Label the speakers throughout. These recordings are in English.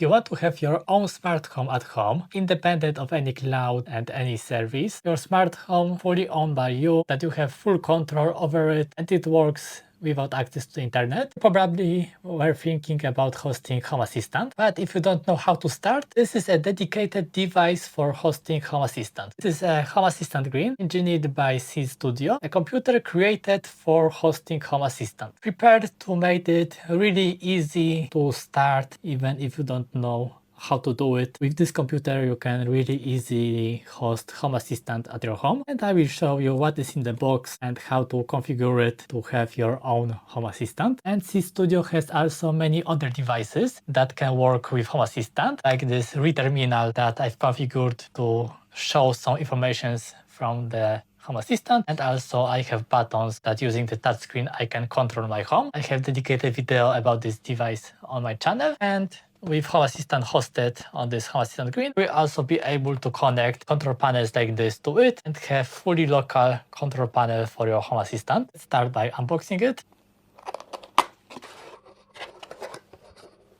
Speaker 1: If you want to have your own smart home at home, independent of any cloud and any service, your smart home fully owned by you, that you have full control over it and it works without access to the internet. You probably were thinking about hosting Home Assistant, but if you don't know how to start, this is a dedicated device for hosting Home Assistant. This is a Home Assistant Green, engineered by C Studio, a computer created for hosting Home Assistant, prepared to make it really easy to start even if you don't know how to do it. With this computer you can really easily host Home Assistant at your home, and I will show you what is in the box and how to configure it to have your own Home Assistant. And C Studio has also many other devices that can work with Home Assistant, like this reTerminal that I've configured to show some information from the Home Assistant, and also I have buttons that using the touchscreen I can control my home. I have dedicated video about this device on my channel, and with Home Assistant hosted on this Home Assistant Green, we'll also be able to connect control panels like this to it and have fully local control panel for your Home Assistant. Let's start by unboxing it.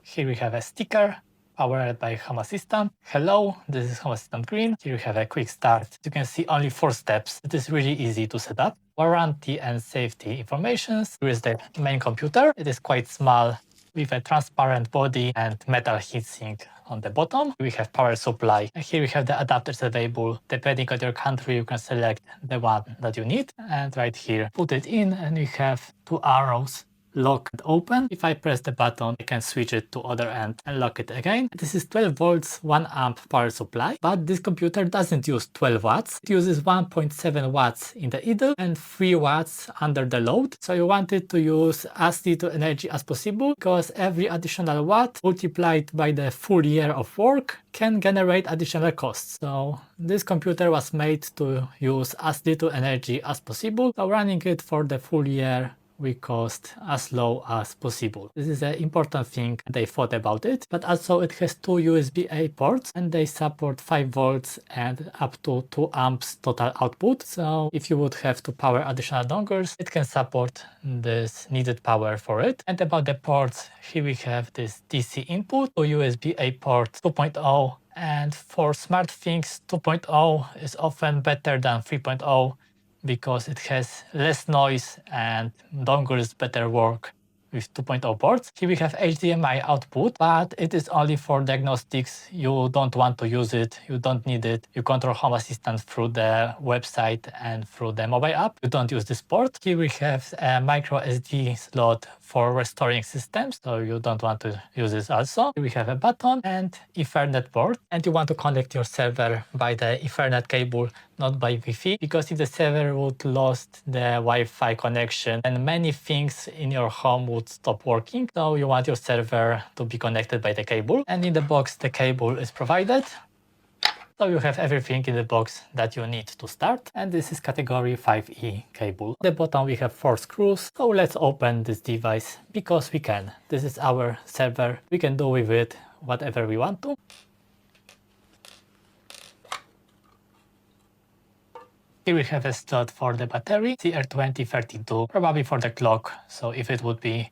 Speaker 1: Here we have a sticker powered by Home Assistant. Hello, this is Home Assistant Green. Here you have a quick start. You can see only 4 steps. It is really easy to set up. Warranty and safety information. Here is the main computer. It is quite small, with a transparent body and metal heatsink on the bottom. We have power supply. And here we have the adapters available. Depending on your country, you can select the one that you need. And right here, put it in, and we have 2 arrows. Lock and open. If I press the button, I can switch it to other end and lock it again. This is 12 volts, 1 amp power supply, but this computer doesn't use 12 watts. It uses 1.7 watts in the idle and 3 watts under the load. So you want it to use as little energy as possible, because every additional watt multiplied by the full year of work can generate additional costs. So this computer was made to use as little energy as possible. So running it for the full year will cost as low as possible. This is an important thing they thought about it, but also it has 2 USB-A ports and they support 5 volts and up to 2 amps total output. So if you would have to power additional dongles, it can support this needed power for it. And about the ports, here we have this DC input to USB-A port 2.0, and for SmartThings 2.0 is often better than 3.0 because it has less noise and dongles better work with 2.0 ports. Here we have HDMI output, but it is only for diagnostics. You don't want to use it, you don't need it. You control Home Assistant through the website and through the mobile app. You don't use this port. Here we have a micro SD slot for restoring systems, so you don't want to use this also. Here we have a button and Ethernet port, and you want to connect your server by the Ethernet cable, not by Wi-Fi, because if the server would lost the Wi-Fi connection, then many things in your home would stop working. So you want your server to be connected by the cable, and in the box the cable is provided. So you have everything in the box that you need to start, and this is category 5E cable. At the bottom we have 4 screws, so let's open this device because we can. This is our server, we can do with it whatever we want to. Here we have a slot for the battery, CR2032, probably for the clock, so if it would be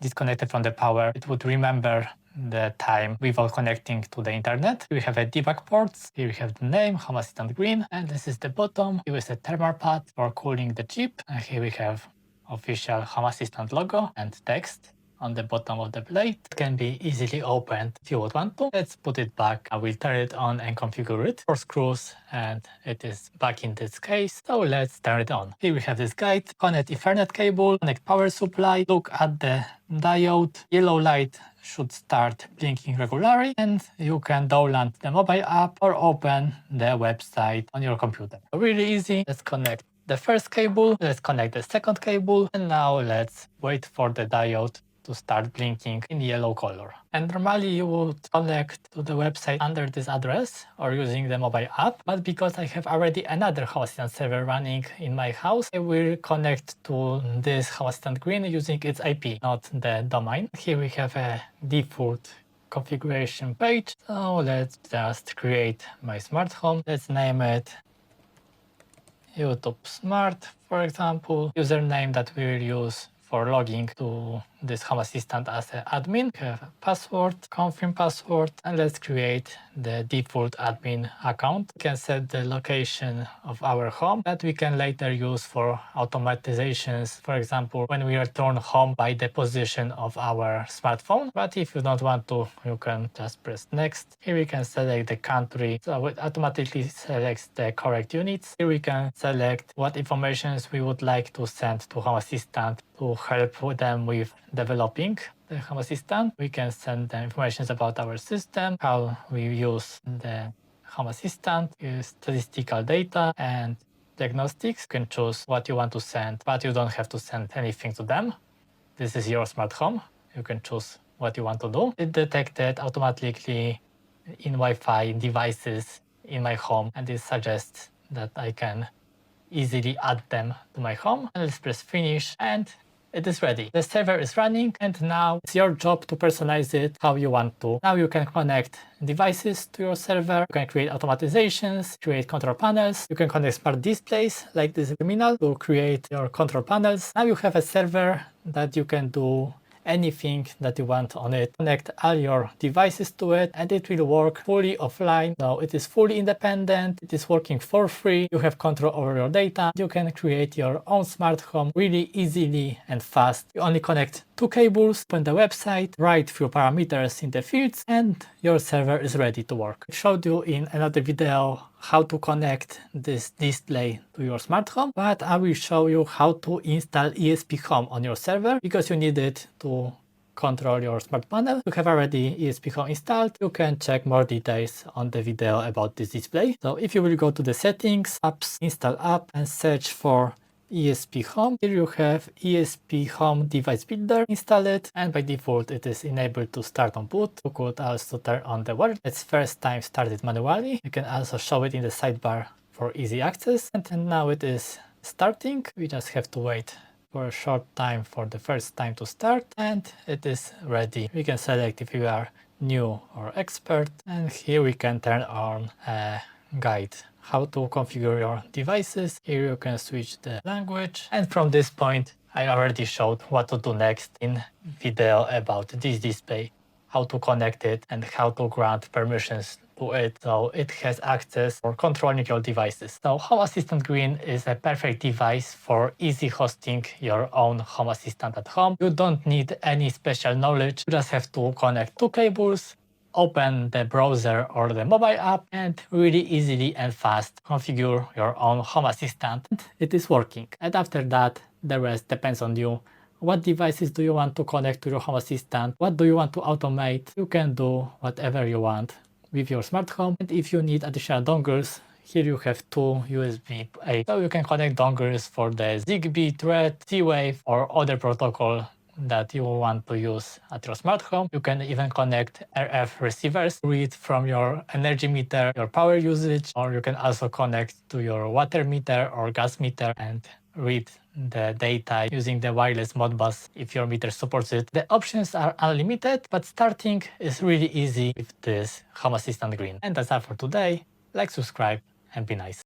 Speaker 1: disconnected from the power, it would remember the time without connecting to the internet. Here we have a debug ports. Here we have the name, Home Assistant Green, and this is the bottom. Here is a thermal pad for cooling the chip, and here we have official Home Assistant logo and text on the bottom of the plate. It can be easily opened if you would want to. Let's put it back. I will turn it on and configure it. 4 screws, and it is back in this case. So let's turn it on. Here we have this guide. Connect Ethernet cable, connect power supply, look at the diode. Yellow light should start blinking regularly, and you can download the mobile app or open the website on your computer. Really easy. Let's connect the first cable, let's connect the second cable, and now let's wait for the diode to start blinking in yellow color. And normally you would connect to the website under this address or using the mobile app, but because I have already another Home Assistant server running in my house, I will connect to this Home Assistant Green using its IP, not the domain. Here we have a default configuration page, so let's just create my smart home. Let's name it YouTube Smart, for example. Username that we will use for logging to this Home Assistant as an admin. We have a password, confirm password, and let's create the default admin account. We can set the location of our home that we can later use for automatizations. For example, when we return home by the position of our smartphone. But if you don't want to, you can just press next. Here we can select the country, so it automatically selects the correct units. Here we can select what informations we would like to send to Home Assistant to help them with developing the Home Assistant. We can send them information about our system, how we use the Home Assistant, use statistical data and diagnostics. You can choose what you want to send, but you don't have to send anything to them. This is your smart home. You can choose what you want to do. It detected automatically in Wi-Fi devices in my home, and it suggests that I can easily add them to my home. And let's press finish, and it is ready. The server is running, and now it's your job to personalize it how you want to. Now you can connect devices to your server. You can create automatizations, create control panels. You can connect smart displays like this terminal to create your control panels. Now you have a server that you can do anything that you want on it. Connect all your devices to it, and it will work fully offline. So it is fully independent. It is working for free. You have control over your data. You can create your own smart home really easily and fast. You only connect 2 cables, open the website, write few parameters in the fields, and your server is ready to work. I showed you in another video how to connect this display to your smart home, but I will show you how to install ESPHome on your server, because you need it to control your smart panel. You have already ESPHome installed. You can check more details on the video about this display. So if you will go to the settings, apps, install app, and search for ESPHome. Here you have ESPHome device builder. Install it, and by default it is enabled to start on boot. You could also turn on the word. It's first time started manually. You can also show it in the sidebar for easy access. And now it is starting. We just have to wait for a short time for the first time to start, and it is ready. We can select if you are new or expert, and here we can turn on a guide how to configure your devices. Here you can switch the language, and from this point I already showed what to do next in video about this display, how to connect it and how to grant permissions to it so it has access for controlling your devices. So Home Assistant Green is a perfect device for easy hosting your own Home Assistant at home. You don't need any special knowledge. You just have to connect 2 cables, open the browser or the mobile app, and really easily and fast configure your own Home Assistant. It is working. And after that, the rest depends on you. What devices do you want to connect to your Home Assistant? What do you want to automate? You can do whatever you want with your smart home. And if you need additional dongles, here you have 2 USB-A. So you can connect dongles for the Zigbee, Thread, Z-Wave, or other protocol that you want to use at your smart home. You can even connect RF receivers, read from your energy meter, your power usage, or you can also connect to your water meter or gas meter and read the data using the wireless Modbus if your meter supports it. The options are unlimited, but starting is really easy with this Home Assistant Green. And that's all for today. Like, subscribe, and be nice.